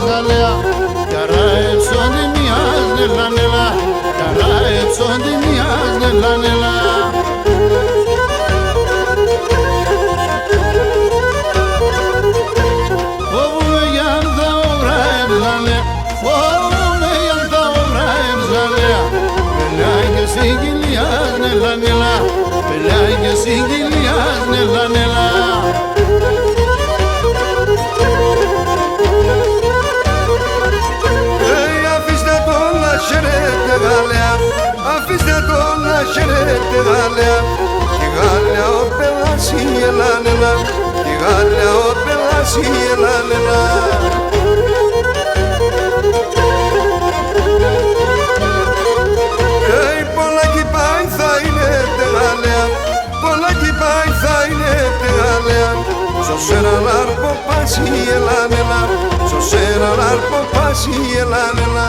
zalea Karaev sondi miaz nela nela Karaev sondi miaz nela nela Ovume yanda ovraev zalea Ovume yanda ovraev zalea Belajke singiliaz nela nela Belajke singiliaz nela nela Αφήστε το να χαιρέτε Γάλλια Κι Γάλλια ο πελάς η Ελλάνελα Κι Γάλλια ο πελάς η Ελλάνελα Πολλά κι πάει θα είναι τε Γάλλια Πολλά κι πάει θα είναι τε Γάλλια Σωσέρα λάρπο πας η Ελλάνελα Σωσέρα λάρπο πας η Ελλάνελα